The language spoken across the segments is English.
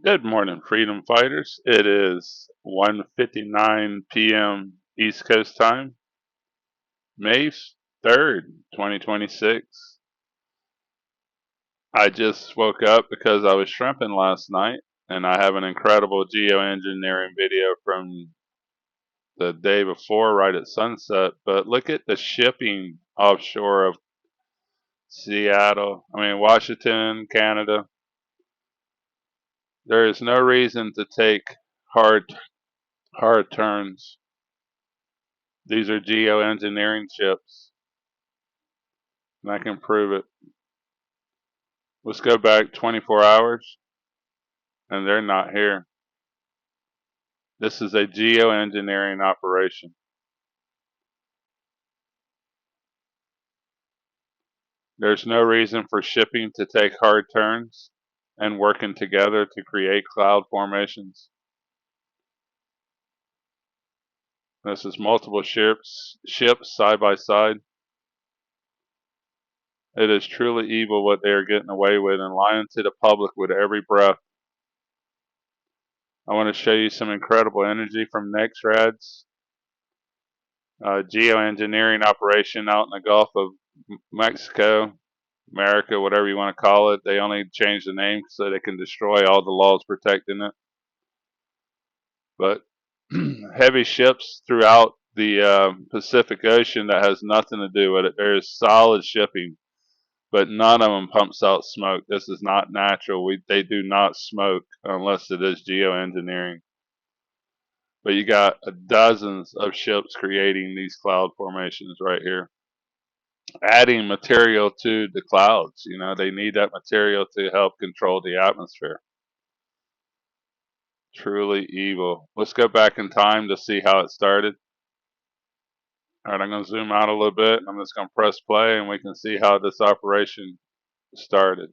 Good morning, freedom fighters. It is 1:59 p.m. East Coast time, May 3rd, 2026. I just woke up because I was shrimping last night, and I have an incredible geoengineering video from the day before, right at sunset. But look at the shipping offshore of Washington, Canada. There is no reason to take hard, hard turns. These are geoengineering ships, and I can prove it. Let's go back 24 hours, and they're not here. This is a geoengineering operation. There's no reason for shipping to take hard turns and working together to create cloud formations. This is multiple ships side by side. It is truly evil what they are getting away with and lying to the public with every breath. I want to show you some incredible energy from NEXRAD's geoengineering operation out in the Gulf of Mexico, America, whatever you want to call it. They only changed the name so they can destroy all the laws protecting it. But heavy ships throughout the Pacific Ocean that has nothing to do with it. There is solid shipping, but none of them pumps out smoke. This is not natural. They do not smoke unless it is geoengineering. But you got dozens of ships creating these cloud formations right here, adding material to the clouds. You know, they need that material to help control the atmosphere. Truly evil. Let's go back in time to see how it started. All right, I'm going to zoom out a little bit. I'm just going to press play and we can see how this operation started.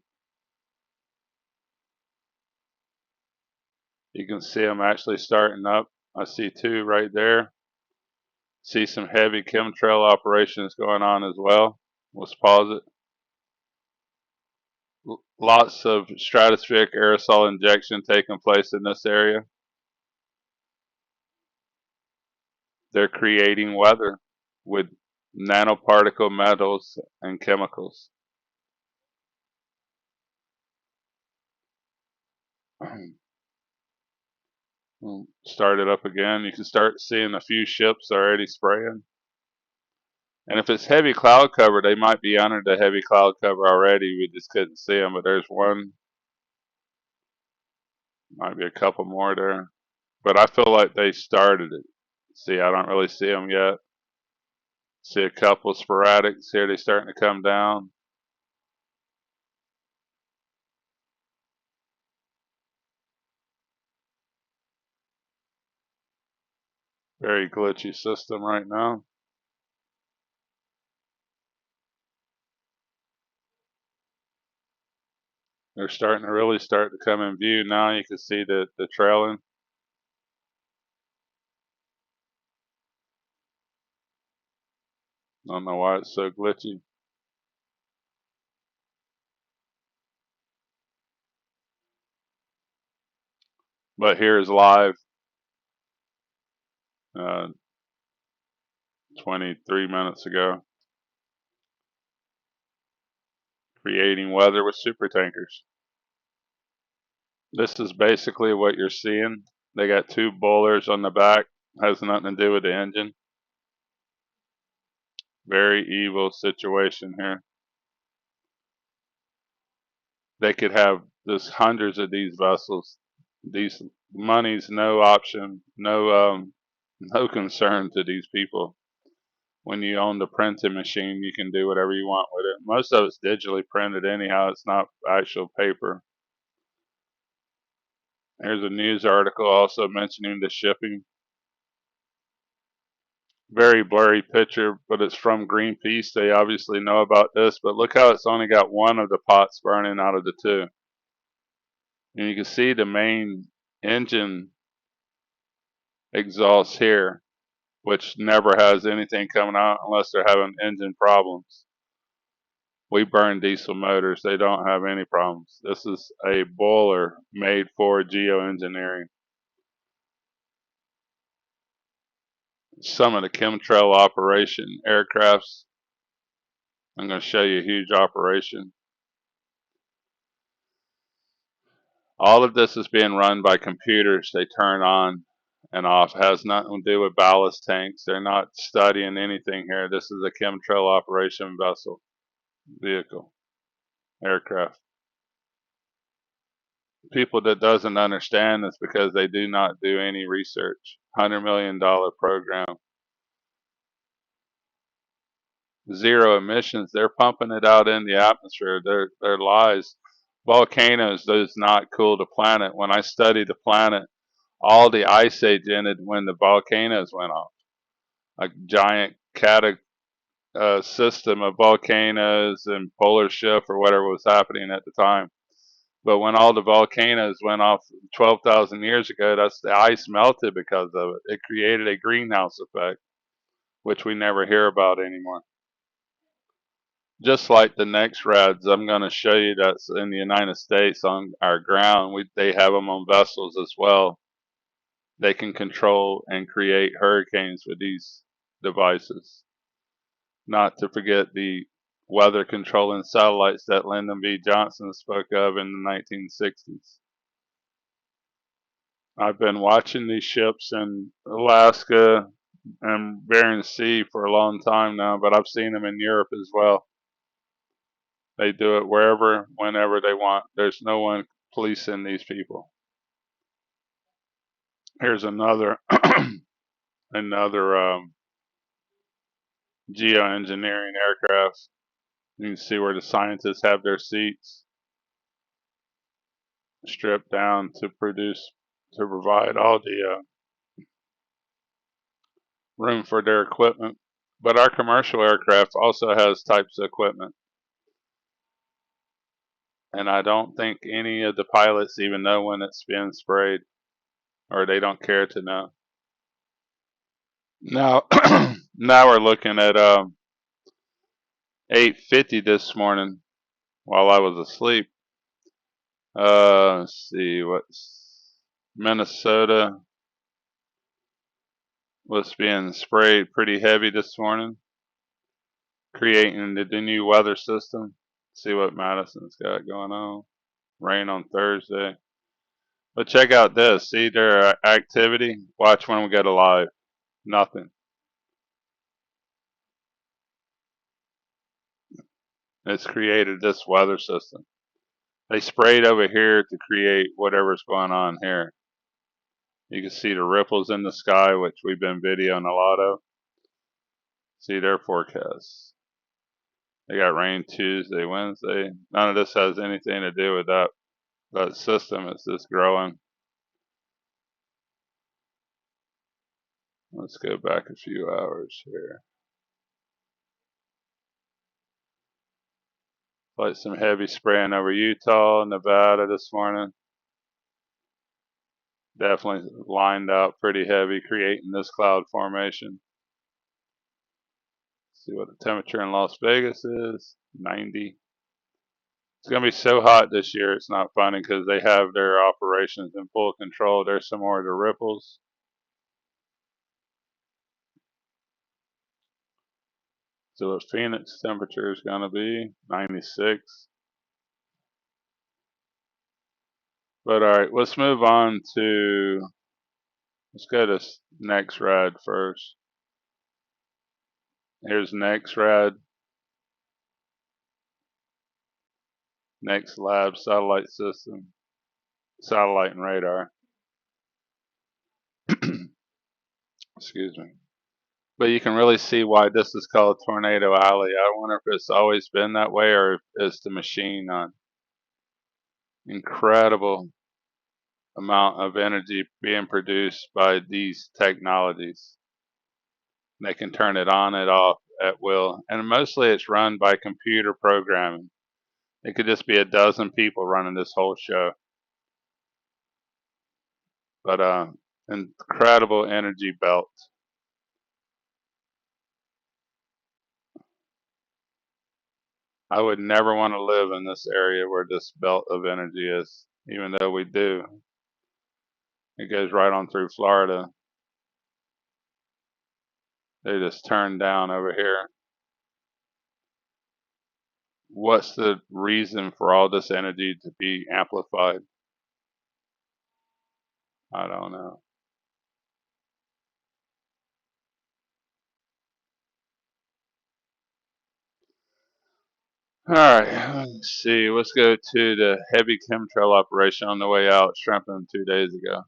You can see I'm actually starting up. I see two right there. See some heavy chemtrail operations going on as well. Let's pause it. Lots of stratospheric aerosol injection taking place in this area. They're creating weather with nanoparticle metals and chemicals. Start it up again. You can start seeing a few ships already spraying. And if it's heavy cloud cover, they might be under the heavy cloud cover already. We just couldn't see them, but there's one. Might be a couple more there. But I feel like they started it. See, I don't really see them yet. See a couple sporadics here. They're starting to come down. Very glitchy system right now. They're starting to really start to come in view now. You can see the trailing. I don't know why it's so glitchy. But here's live 23 minutes ago. Creating weather with supertankers. This is basically what you're seeing. They got two boilers on the back. Has nothing to do with the engine. Very evil situation here. They could have just hundreds of these vessels. These money's no option, no concern to these people. When you own the printing machine, you can do whatever you want with it. Most of it's digitally printed anyhow. It's not actual paper. There's a news article also mentioning the shipping. Very blurry picture, but it's from Greenpeace. They obviously know about this, but look how it's only got one of the pots burning out of the two. And you can see the main engine exhaust here, which never has anything coming out unless they're having engine problems. We burn diesel motors. They don't have any problems. This is a boiler made for geoengineering. Some of the chemtrail operation aircrafts. I'm going to show you a huge operation. All of this is being run by computers. They turn on and off. It has nothing to do with ballast tanks. They're not studying anything here. This is a chemtrail operation vessel, vehicle, aircraft. People that doesn't understand this because they do not do any research. $100 million program. Zero emissions. They're pumping it out in the atmosphere. They're lies. Volcanoes does not cool the planet. When I studied the planet, all the ice age ended when the volcanoes went off. A giant system of volcanoes and polar shift or whatever was happening at the time. But when all the volcanoes went off 12,000 years ago, that's the ice melted because of it. It created a greenhouse effect, which we never hear about anymore. Just like the NEXRADs, I'm going to show you that's in the United States on our ground. They have them on vessels as well. They can control and create hurricanes with these devices. Not to forget the weather controlling satellites that Lyndon B. Johnson spoke of in the 1960s. I've been watching these ships in Alaska and Bering Sea for a long time now, but I've seen them in Europe as well. They do it wherever, whenever they want. There's no one policing these people. Here's another another geoengineering aircraft. You can see where the scientists have their seats stripped down to provide all the room for their equipment. But our commercial aircraft also has types of equipment. And I don't think any of the pilots even know when it's being sprayed, or they don't care to know. Now, now we're looking at 8:50 this morning while I was asleep. Let's see, what's Minnesota was being sprayed pretty heavy this morning, creating the new weather system. See what Madison's got going on. Rain on Thursday. But check out this. See their activity? Watch when we get alive. Nothing. It's created this weather system. They sprayed over here to create whatever's going on here. You can see the ripples in the sky, which we've been videoing a lot of. See their forecasts. They got rain Tuesday, Wednesday. None of this has anything to do with that system. It's just growing. Let's go back a few hours here. Like some heavy spraying over Utah, Nevada this morning. Definitely lined out pretty heavy, creating this cloud formation. See what the temperature in Las Vegas is. 90. It's going to be so hot this year, it's not funny because they have their operations in full control. There's some more of the ripples. So what Phoenix temperature is going to be 96. But all right, let's move on to, let's go to NEXRAD first. Here's NEXRAD, Next Lab satellite system, satellite and radar. Excuse me. But you can really see why this is called Tornado Alley. I wonder if it's always been that way or if it's the machine on. Incredible amount of energy being produced by these technologies. They can turn it on and off at will. And mostly it's run by computer programming. It could just be a dozen people running this whole show. But incredible energy belt. I would never want to live in this area where this belt of energy is, even though we do. It goes right on through Florida. They just turn down over here. What's the reason for all this energy to be amplified? I don't know. All right, let's see. Let's go to the heavy chemtrail operation on the way out, shrimping 2 days ago.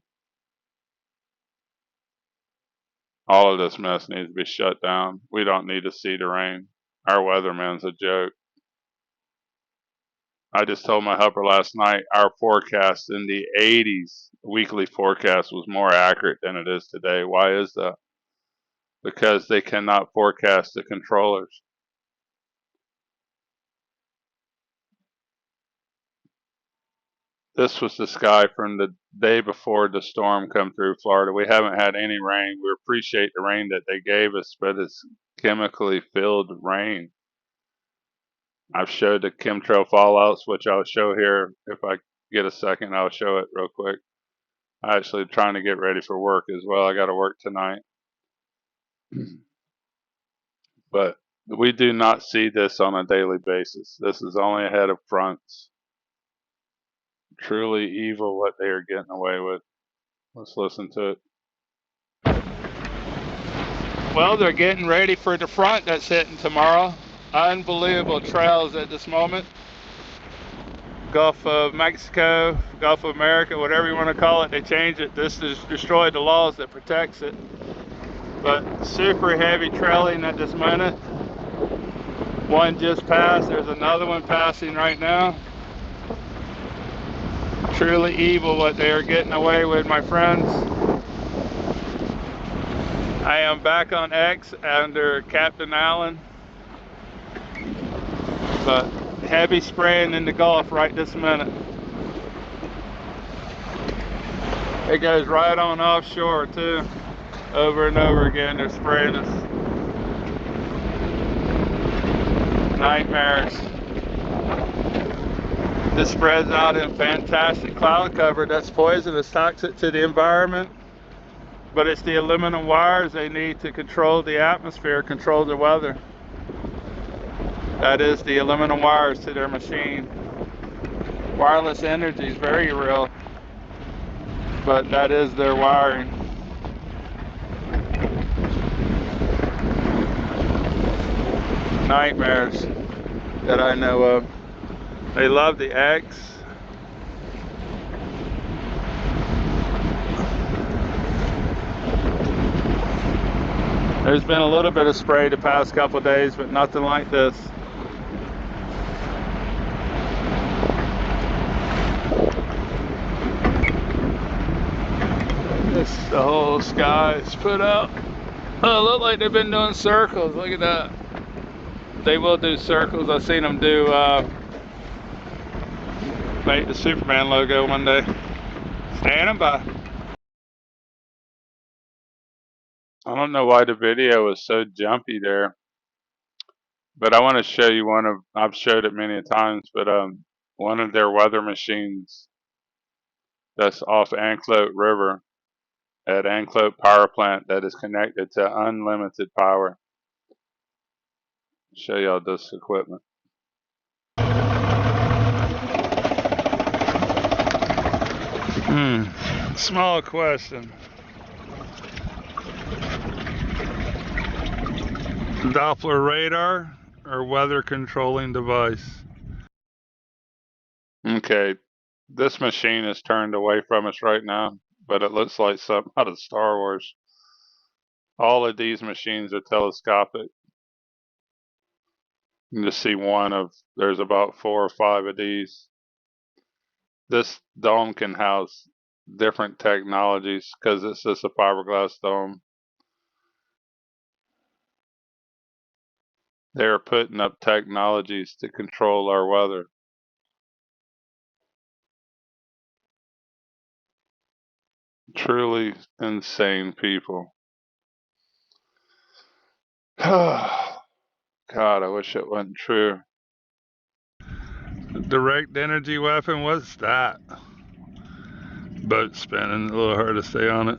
All of this mess needs to be shut down. We don't need to see the rain. Our weatherman's a joke. I just told my helper last night our forecast in the 80s, weekly forecast, was more accurate than it is today. Why is that? Because they cannot forecast the controllers. This was the sky from the day before the storm come through Florida. We haven't had any rain. We appreciate the rain that they gave us, but it's chemically filled rain. I've showed the chemtrail fallouts, which I'll show here if I get a second. I'll show it real quick. I'm actually trying to get ready for work as well. I got to work tonight. But we do not see this on a daily basis. This is only ahead of fronts. Truly evil what they are getting away with. Let's listen to it. Well, they're getting ready for the front that's hitting tomorrow. Unbelievable trails at this moment. Gulf of Mexico, Gulf of America, whatever you want to call it, they changed it. This has destroyed the laws that protects it. But super heavy trailing at this minute. One just passed, there's another one passing right now. Truly evil what they are getting away with, my friends. I am back on X under Captain Allen. But heavy spraying in the Gulf right this minute. It goes right on offshore too. Over and over again, they're spraying us. Nightmares. This spreads out in fantastic cloud cover that's poisonous, toxic to the environment. But it's the aluminum wires they need to control the atmosphere, control the weather. That is the aluminum wires to their machine. Wireless energy is very real, but that is their wiring. Nightmares that I know of. They love the X. There's been a little bit of spray the past couple days, but nothing like this. The whole sky is put out. Oh, look like they've been doing circles. Look at that. They will do circles. I've seen them do make the Superman logo one day. Standing by. I don't know why the video is so jumpy there, but I want to show you one of, I've showed it many times, but one of their weather machines that's off Anclote River at Anclote Power Plant that is connected to unlimited power. Show y'all this equipment. Small question. Doppler radar or weather controlling device? Okay, this machine is turned away from us right now, but it looks like something out of Star Wars. All of these machines are telescopic. You can just see one of, there's about 4 or 5 of these. This dome can house different technologies because it's just a fiberglass dome. They're putting up technologies to control our weather. Truly insane people. God, I wish it wasn't true. direct energy weapon? What's that? Boat spinning, a little hard to stay on it.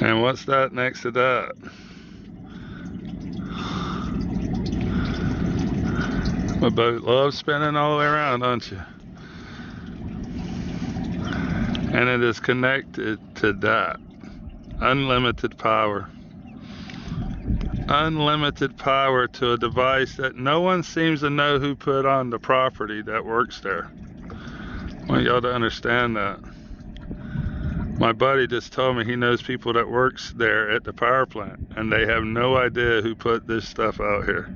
And what's that next to that? My boat loves spinning all the way around, don't you? And it is connected to that. Unlimited power. Unlimited power to a device that no one seems to know who put on the property that works there. I want y'all to understand that. My buddy just told me he knows people that works there at the power plant, and they have no idea who put this stuff out here,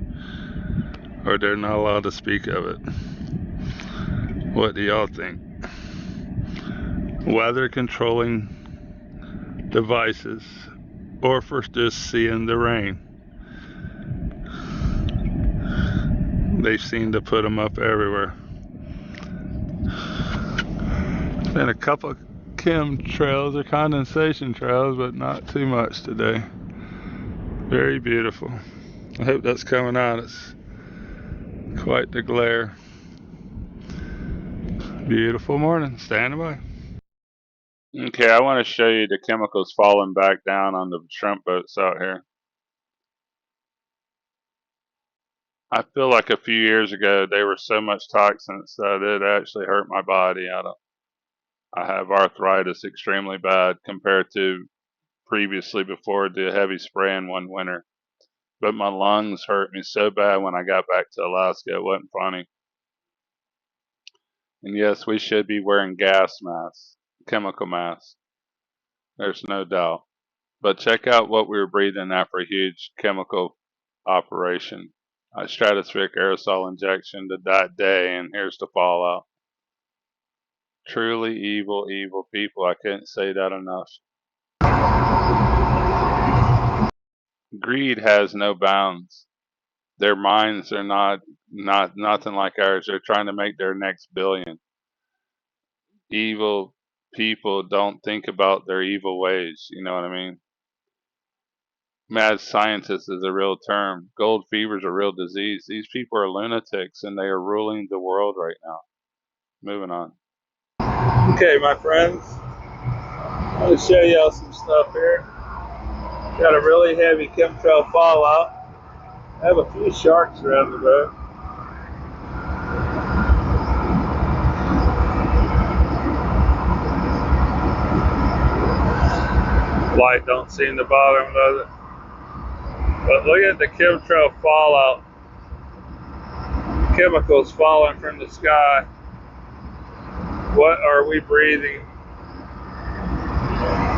or they're not allowed to speak of it. What do y'all think? Weather controlling devices, or for just seeing the rain. They seem to put them up everywhere. Been a couple chemtrails or condensation trails, but not too much today. Very beautiful. I hope that's coming out. It's quite the glare. Beautiful morning. Standing by. Okay, I want to show you the chemicals falling back down on the shrimp boats out here. I feel like a few years ago they were so much toxins that it actually hurt my body. I have arthritis extremely bad compared to previously before the heavy spraying one winter. But my lungs hurt me so bad when I got back to Alaska, it wasn't funny. And yes, we should be wearing gas masks, chemical masks. There's no doubt. But check out what we were breathing after a huge chemical operation. A stratospheric aerosol injection to that day, and here's the fallout. Truly evil, evil people. I couldn't say that enough. Greed has no bounds. Their minds are not nothing like ours. They're trying to make their next billion. Evil people don't think about their evil ways. You know what I mean? Mad scientist is a real term. Gold fever is a real disease. These people are lunatics and they are ruling the world right now. Moving on. Okay, my friends. I'm going to show y'all some stuff here. Got a really heavy chemtrail fallout. I have a few sharks around the boat. Light don't seem to bother them, does it? But look at the chemtrail fallout. Chemicals falling from the sky. What are we breathing?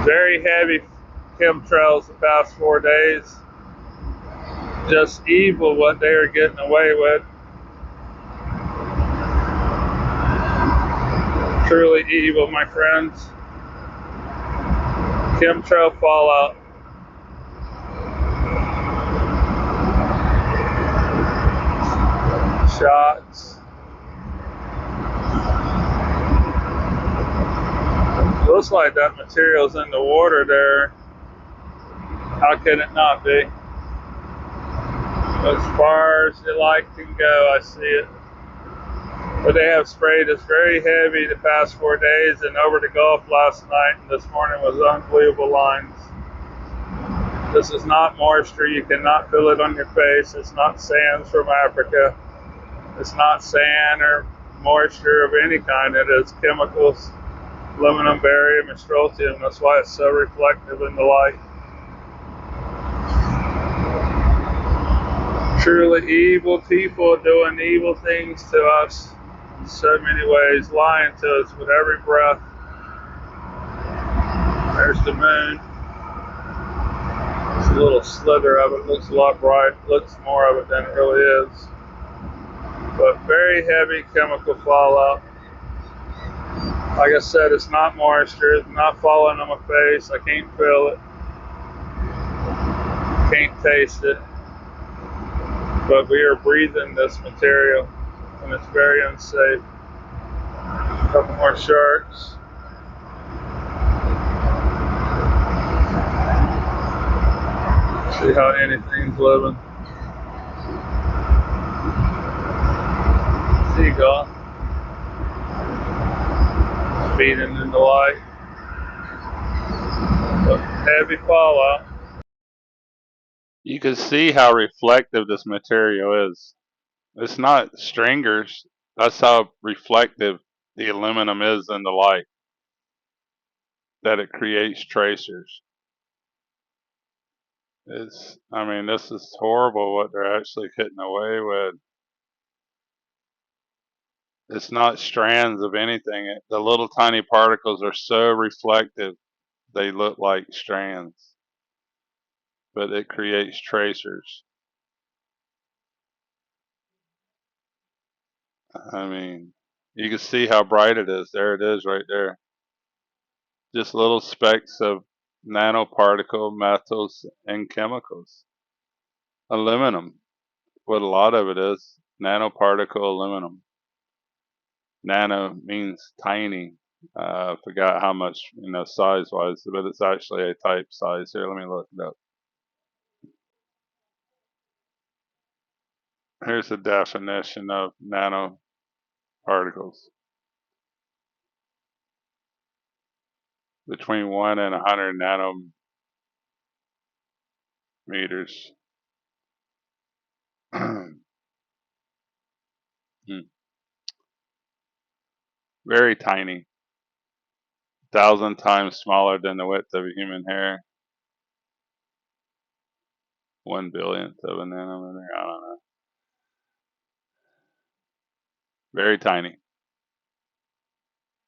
Very heavy chemtrails the past 4 days. Just evil what they are getting away with. Truly evil, my friends. Chemtrail fallout. Shots. Looks like that material's in the water there. How can it not be? As far as the light can go, I see it. But they have sprayed us very heavy the past 4 days, and over the Gulf last night and this morning was unbelievable lines. This is not moisture. You cannot feel it on your face. It's not sands from Africa. It's not sand or moisture of any kind. It is chemicals, aluminum, barium, and strontium. That's why it's so reflective in the light. Truly evil people doing evil things to us in so many ways, lying to us with every breath. There's the moon. It's a little slither of it. Looks a lot bright. Looks more of it than it really is. But very heavy chemical fallout. Like I said, it's not moisture. It's not falling on my face. I can't feel it. Can't taste it. But we are breathing this material, and it's very unsafe. A couple more sharks. See how anything's living. seagull feeding in the light. But heavy fallout. You can see how reflective this material is. It's not stringers. That's how reflective the aluminum is in the light, that it creates tracers. I mean, this is horrible what they're actually getting away with. It's not strands of anything. The little tiny particles are so reflective, they look like strands, but it creates tracers. I mean, you can see how bright it is. There it is right there. Just little specks of nanoparticle metals and chemicals. Aluminum, what a lot of it is, nanoparticle aluminum. Nano means tiny. I forgot how much, size wise, but it's actually a type size. Here, let me look it up. Here's the definition of nanoparticles. Between 1 and 100 nanometers. Very tiny. 1,000 times smaller than the width of a human hair. 1/1000th of a nanometer. I don't know. Very tiny.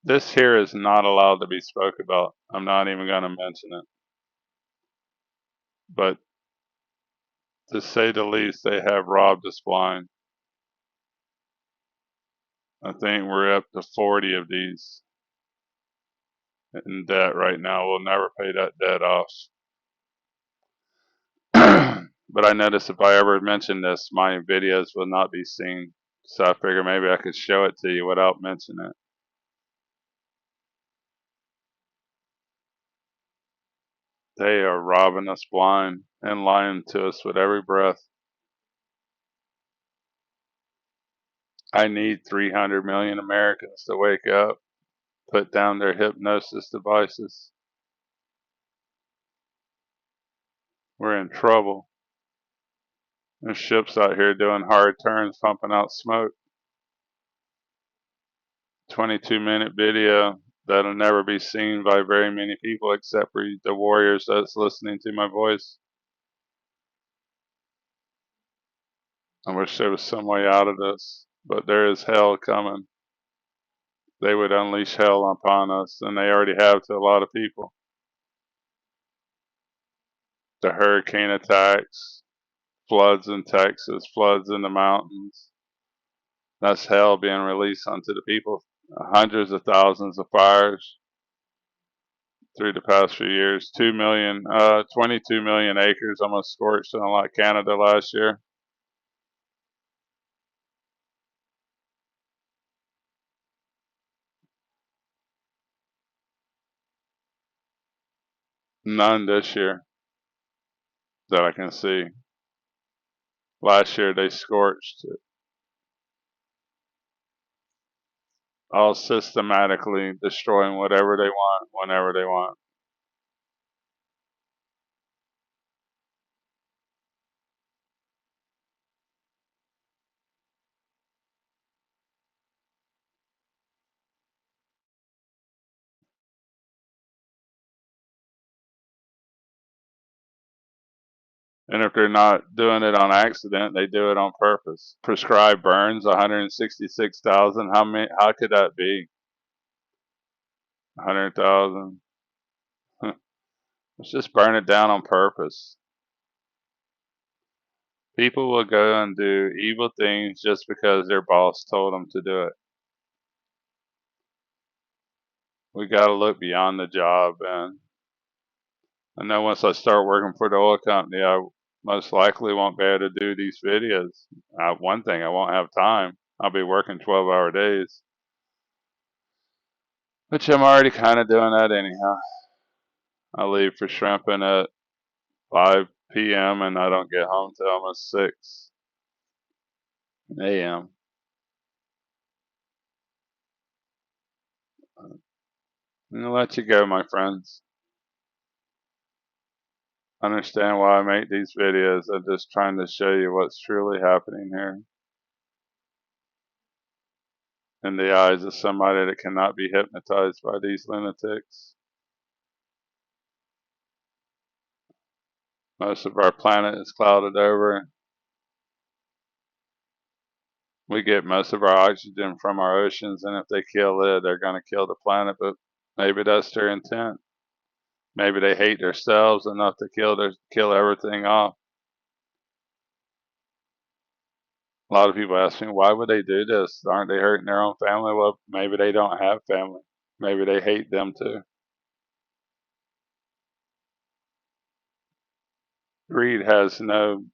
This here is not allowed to be spoke about. I'm not even going to mention it. But to say the least, they have robbed us blind. I think we're up to 40 of these in debt right now. We'll never pay that debt off. But I noticed if I ever mention this, my videos will not be seen. So I figure maybe I could show it to you without mentioning it. They are robbing us blind and lying to us with every breath. I need 300 million Americans to wake up, put down their hypnosis devices. We're in trouble. There's ships out here doing hard turns, pumping out smoke. 22-minute video that'll never be seen by very many people except for the warriors that's listening to my voice. I wish there was some way out of this, but there is hell coming. They would unleash hell upon us, and they already have to a lot of people. The hurricane attacks, floods in Texas, floods in the mountains. That's hell being released onto the people. Hundreds of thousands of fires through the past few years. 22 million acres almost scorched in like Canada last year. None this year that I can see. Last year they scorched it. All systematically destroying whatever they want, whenever they want. And if they're not doing it on accident, they do it on purpose. Prescribed burns, 166,000. How could that be? 100,000. Let's just burn it down on purpose. People will go and do evil things just because their boss told them to do it. We got to look beyond the job, and I know once I start working for the oil company, I most likely won't be able to do these videos. One thing, I won't have time. I'll be working 12-hour days, which I'm already kind of doing that anyhow. I leave for shrimping at 5 p.m. and I don't get home till almost 6 a.m. I'm gonna let you go, my friends. Understand why I make these videos. I'm just trying to show you what's truly happening here in the eyes of somebody that cannot be hypnotized by these lunatics. Most of our planet is clouded over. We get most of our oxygen from our oceans, and if they kill it, they're going to kill the planet, but maybe that's their intent. Maybe they hate themselves enough to kill everything off. A lot of people ask me, why would they do this? Aren't they hurting their own family? Well, maybe they don't have family. Maybe they hate them too. Greed has no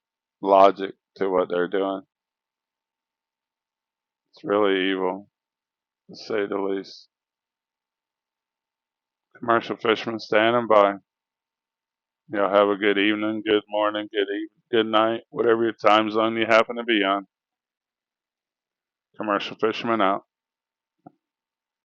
logic to what they're doing. It's really evil, to say the least. Commercial fishermen standing by. Y'all have a good evening, good morning, good night, whatever your time zone you happen to be on. Commercial fisherman out.